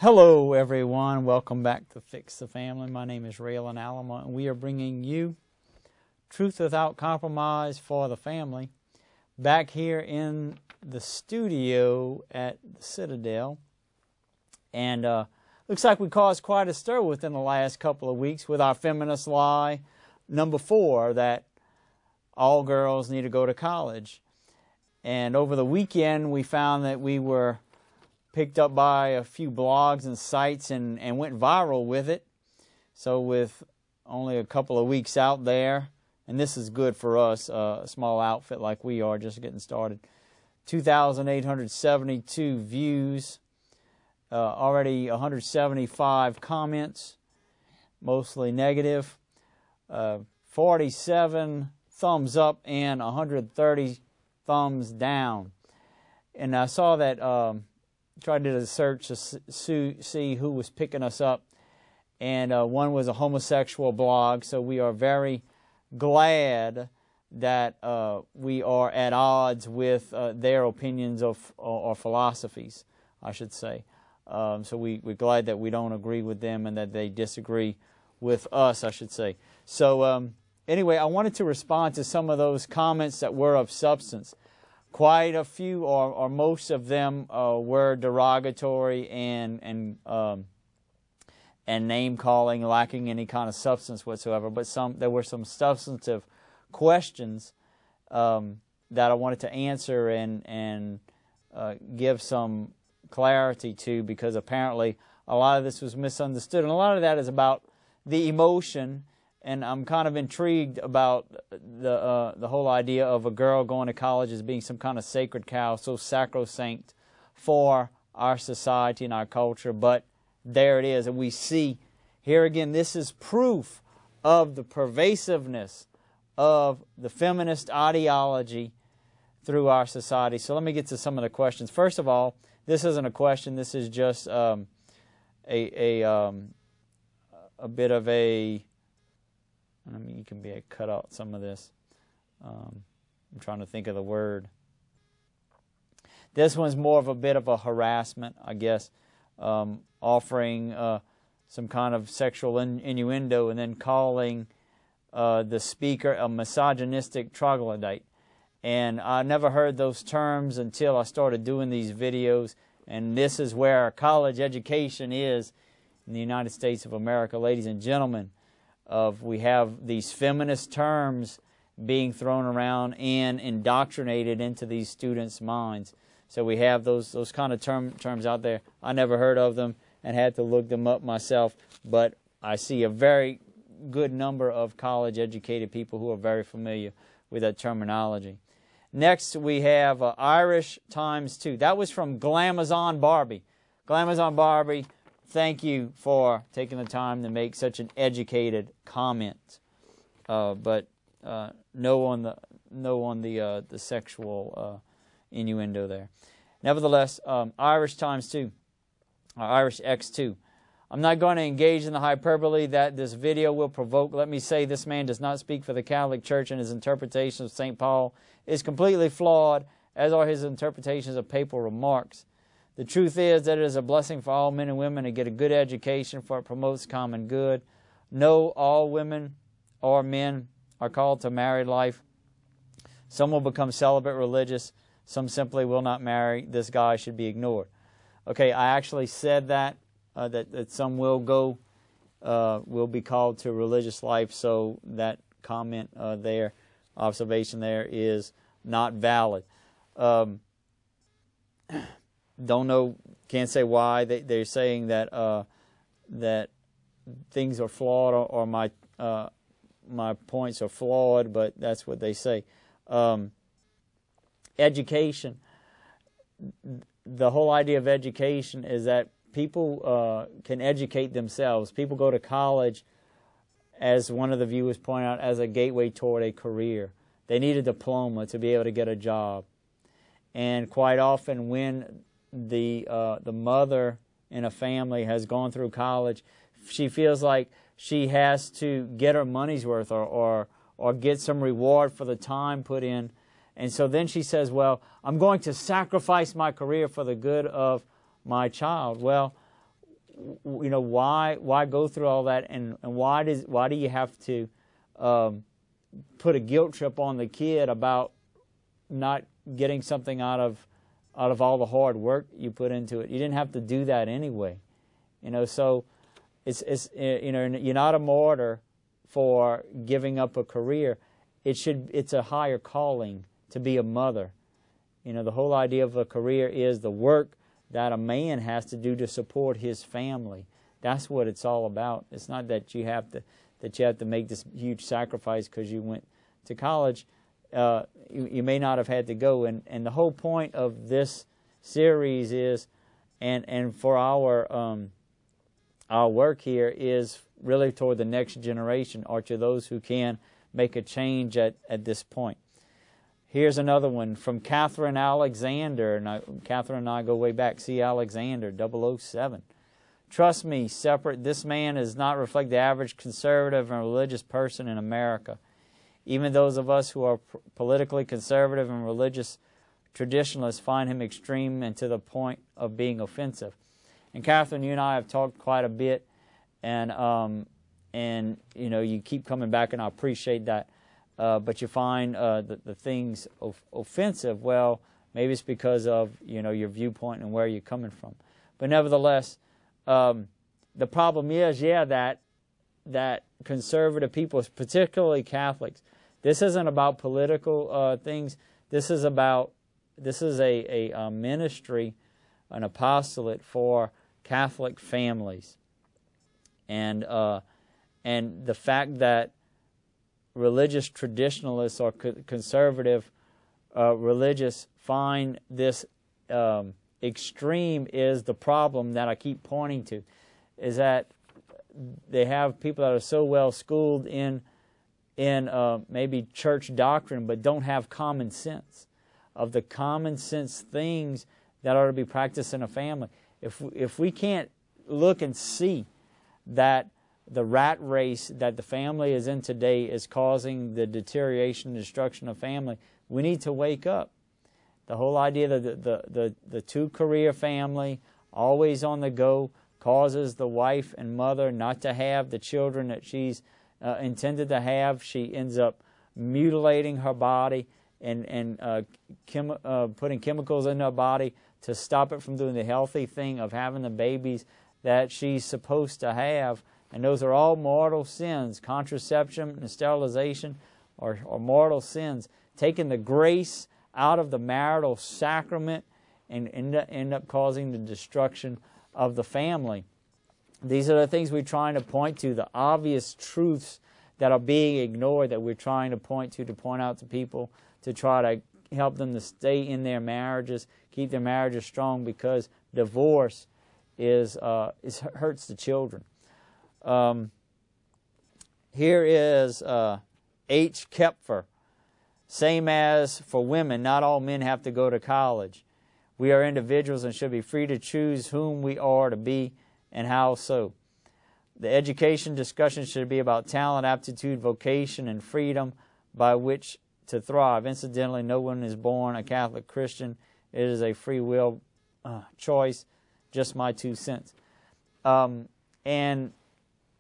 Hello everyone, welcome back to Fix the Family. My name is Raylan Alamo and we are bringing you Truth Without Compromise for the Family back here in the studio at the Citadel. And looks like we caused quite a stir within the last couple of weeks with our feminist lie number 4 that all girls need to go to college. And over the weekend we found that we were picked up by a few blogs and sites and went viral with it. So with only a couple of weeks out there, and this is good for us, a small outfit like we are just getting started, 2,872 views, already 175 comments, mostly negative, 47 thumbs up and 130 thumbs down. And I saw that tried to do a search to see who was picking us up, and one was a homosexual blog, so we are very glad that we are at odds with their opinions of or philosophies, I should say. So we're glad that we don't agree with them and that they disagree with us, I should say. So anyway, I wanted to respond to some of those comments that were of substance. Quite a few, or most of them, were derogatory and name calling, lacking any kind of substance whatsoever. But there were some substantive questions that I wanted to answer and give some clarity to, because apparently a lot of this was misunderstood, and a lot of that is about the emotion. And I'm kind of intrigued about the whole idea of a girl going to college as being some kind of sacred cow, so sacrosanct for our society and our culture. But there it is. And we see here again, this is proof of the pervasiveness of the feminist ideology through our society. So let me get to some of the questions. First of all, this isn't a question. This is just a bit of a... I mean, you can cut out some of this. I'm trying to think of the word. This one's more of a bit of a harassment, I guess, offering some kind of sexual innuendo and then calling the speaker a misogynistic troglodyte. And I never heard those terms until I started doing these videos. And this is where our college education is in the United States of America, ladies and gentlemen. We have these feminist terms being thrown around and indoctrinated into these students' minds. So we have those kind of terms out there. I never heard of them and had to look them up myself, but I see a very good number of college-educated people who are very familiar with that terminology. Next, we have Irish ×2. That was from Glamazon Barbie. Glamazon Barbie, thank you for taking the time to make such an educated comment, but no on the sexual innuendo there. Nevertheless, Irish ×2, Irish X2. I'm not going to engage in the hyperbole that this video will provoke. Let me say this man does not speak for the Catholic Church, and his interpretation of St. Paul is completely flawed, as are his interpretations of papal remarks. The truth is that it is a blessing for all men and women to get a good education, for it promotes common good. No, all women or men are called to married life. Some will become celibate religious. Some simply will not marry. This guy should be ignored. Okay, I actually said that, that some will be called to religious life, so that comment there, observation there, is not valid. Don't know, can't say why they're saying that that things are flawed or my points are flawed, but that's what they say. Education. The whole idea of education is that people can educate themselves. People go to college, as one of the viewers pointed out, as a gateway toward a career. They need a diploma to be able to get a job. And quite often when the mother in a family has gone through college, she feels like she has to get her money's worth or get some reward for the time put in. And so then she says, well, I'm going to sacrifice my career for the good of my child. Well, why go through all that, and why do you have to put a guilt trip on the kid about not getting something out of all the hard work you put into it? You didn't have to do that anyway, So it's you're not a martyr for giving up a career. It's a higher calling to be a mother. The whole idea of a career is the work that a man has to do to support his family. That's what it's all about. It's not that you have to make this huge sacrifice because you went to college. You may not have had to go. And the whole point of this series is, and for our work here, is really toward the next generation, or to those who can make a change at this point. Here's another one from Catherine Alexander. And Catherine and I go way back. C. Alexander, 007. Trust me, this man does not reflect the average conservative and religious person in America. Even those of us who are politically conservative and religious traditionalists find him extreme and to the point of being offensive. And Catherine, you and I have talked quite a bit, and you keep coming back, and I appreciate that. But you find the things offensive. Well, maybe it's because of your viewpoint and where you're coming from. But nevertheless, the problem is, that conservative people, particularly Catholics, this isn't about political things. This is a ministry, an apostolate for Catholic families, and the fact that religious traditionalists or conservative religious find this extreme is the problem that I keep pointing to, is that they have people that are so well schooled in maybe church doctrine, but don't have common sense of the common sense things that are to be practiced in a family. If we can't look and see that the rat race that the family is in today is causing the deterioration and destruction of family, we need to wake up. The whole idea that the two-career family, always on the go, causes the wife and mother not to have the children that she's intended to have. She ends up mutilating her body and putting chemicals in her body to stop it from doing the healthy thing of having the babies that she's supposed to have. And those are all mortal sins. Contraception and sterilization are mortal sins. Taking the grace out of the marital sacrament and end up causing the destruction of the family. These are the things we're trying to point to, the obvious truths that are being ignored, that we're trying to point out to people, to try to help them to stay in their marriages, keep their marriages strong, because divorce hurts the children. Here is H. Kepfer. Same as for women, not all men have to go to college. We are individuals and should be free to choose whom we are to be and how so. The education discussion should be about talent, aptitude, vocation, and freedom by which to thrive. Incidentally, no one is born a Catholic Christian. It is a free will choice. Just my 2 cents. And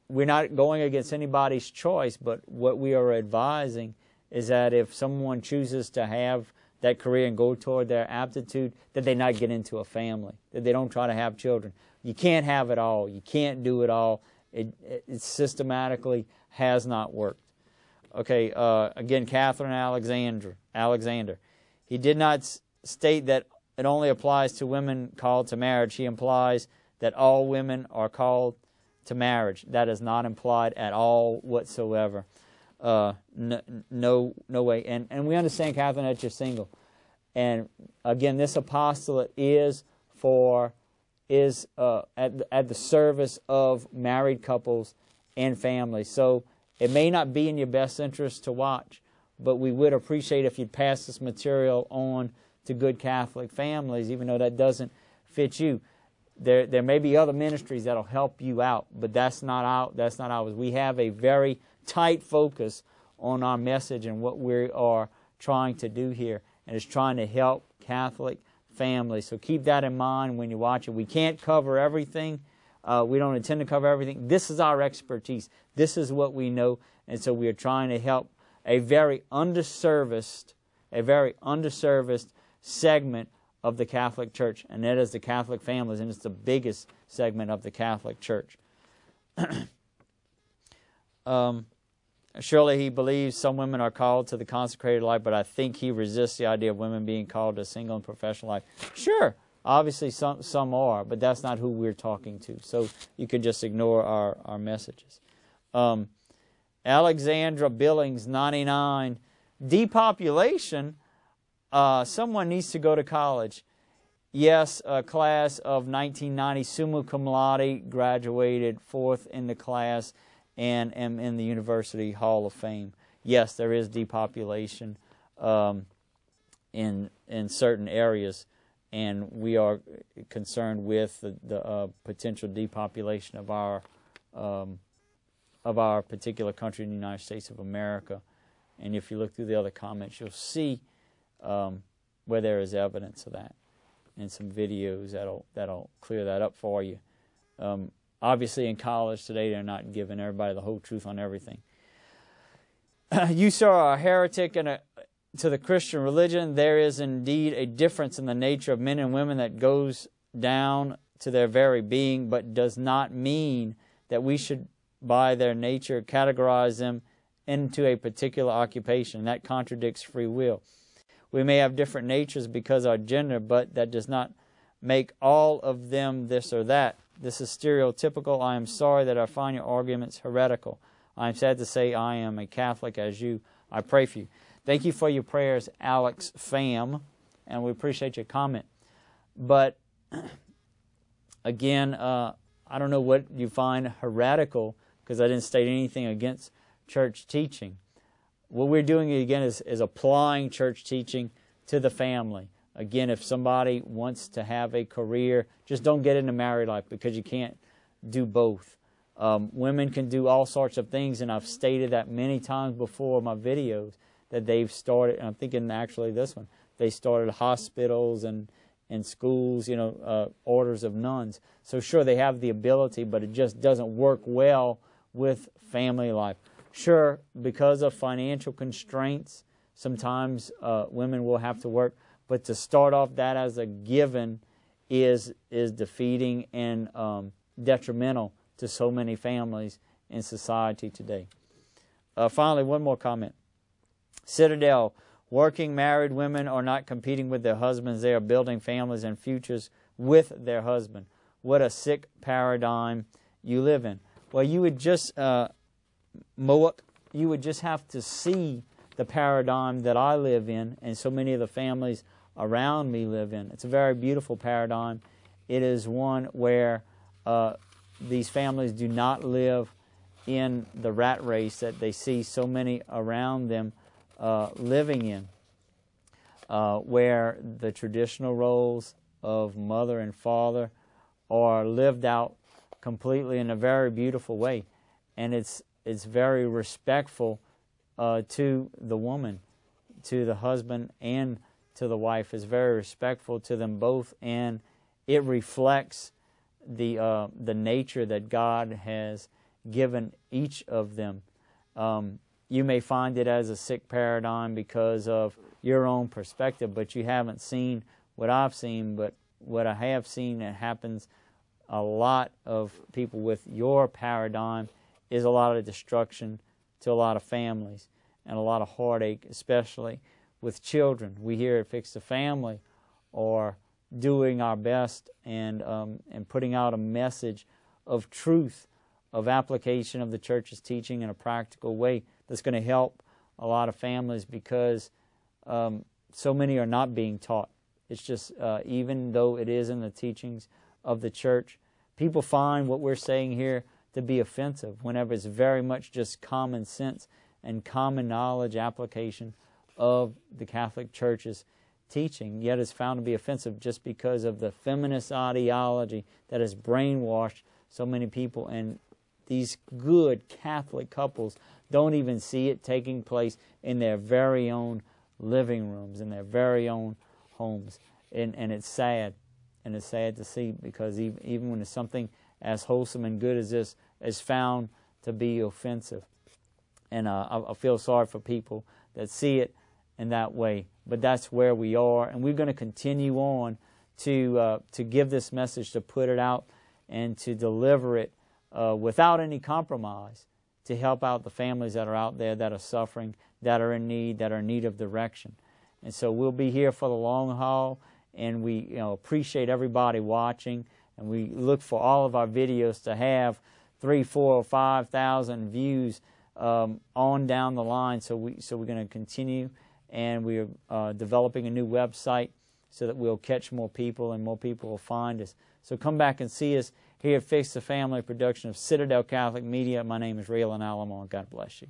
we're not going against anybody's choice, but what we are advising is that if someone chooses to have that career and go toward their aptitude, that they not get into a family, that they don't try to have children. You can't have it all. You can't do it all. It systematically has not worked. Okay, again, Catherine Alexander. He did not state that it only applies to women called to marriage. He implies that all women are called to marriage. That is not implied at all whatsoever. No way. And we understand, Catherine, that you're single. And again, this apostolate is at the service of married couples and families. So it may not be in your best interest to watch, but we would appreciate if you'd pass this material on to good Catholic families, even though that doesn't fit you. There may be other ministries that'll help you out, but that's not ours. We have a very tight focus on our message and what we are trying to do here, and it's trying to help Catholic families. So keep that in mind when you watch it. We can't cover everything, We don't intend to cover everything. This is our expertise. This is what we know. And so we are trying to help a very underserviced segment of the Catholic Church, and that is the Catholic families, and it's the biggest segment of the Catholic Church. Surely he believes some women are called to the consecrated life, but I think he resists the idea of women being called to single and professional life. Sure, obviously some are, but that's not who we're talking to. So you can just ignore our messages. Alexandra Billings, 99. Depopulation, someone needs to go to college. Yes, a class of 1990, summa cum laude, graduated 4th in the class, and am in the University Hall of Fame. Yes, there is depopulation in certain areas, and we are concerned with the potential depopulation of our particular country in the United States of America. And if you look through the other comments, you'll see where there is evidence of that, and some videos that'll clear that up for you. Obviously, in college today, they're not giving everybody the whole truth on everything. You, sir, are a heretic to the Christian religion. There is indeed a difference in the nature of men and women that goes down to their very being, but does not mean that we should, by their nature, categorize them into a particular occupation. That contradicts free will. We may have different natures because of our gender, but that does not make all of them this or that. This is stereotypical. I am sorry that I find your arguments heretical. I am sad to say I am a Catholic as you. I pray for you. Thank you for your prayers, Alex Pham, and we appreciate your comment. But again, I don't know what you find heretical, because I didn't state anything against church teaching. What we're doing again is applying church teaching to the family. Again, if somebody wants to have a career, just don't get into married life, because you can't do both. Women can do all sorts of things, and I've stated that many times before in my videos, that they've started, and I'm thinking actually this one, they started hospitals and schools, orders of nuns. So sure, they have the ability, but it just doesn't work well with family life. Sure, because of financial constraints, sometimes women will have to work, but to start off that as a given is defeating and detrimental to so many families in society today. Finally, one more comment. Citadel, working married women are not competing with their husbands. They are building families and futures with their husband. What a sick paradigm you live in. Well, you would just, you would just have to see the paradigm that I live in, and so many of the families around me live in. It's a very beautiful paradigm. It is one where these families do not live in the rat race that they see so many around them living in, where the traditional roles of mother and father are lived out completely in a very beautiful way, and it's very respectful to the woman, to the husband, and to the wife. It's very respectful to them both, and it reflects the nature that God has given each of them. You may find it as a sick paradigm because of your own perspective, but you haven't seen what I've seen. But what I have seen that happens a lot of people with your paradigm is a lot of destruction to a lot of families and a lot of heartache, especially with children. We here at Fix the Family are doing our best and putting out a message of truth, of application of the church's teaching in a practical way that's going to help a lot of families, because so many are not being taught. It's just, even though it is in the teachings of the church, people find what we're saying here to be offensive, whenever it's very much just common sense and common knowledge application of the Catholic Church's teaching. Yet it's found to be offensive just because of the feminist ideology that has brainwashed so many people, and these good Catholic couples don't even see it taking place in their very own living rooms, in their very own homes. And it's sad. And it's sad to see, because even when it's something as wholesome and good as this is found to be offensive. And I feel sorry for people that see it in that way. But that's where we are, and we're going to continue on to give this message, to put it out, and to deliver it without any compromise, to help out the families that are out there that are suffering, that are in need of direction. And so we'll be here for the long haul, and we appreciate everybody watching, and we look for all of our videos to have 3,000, 4,000, or 5,000 views on down the line. So we're going to continue, and we're developing a new website so that we'll catch more people and more people will find us. So come back and see us here at Fix the Family, production of Citadel Catholic Media. My name is Raylan Alamo, and God bless you.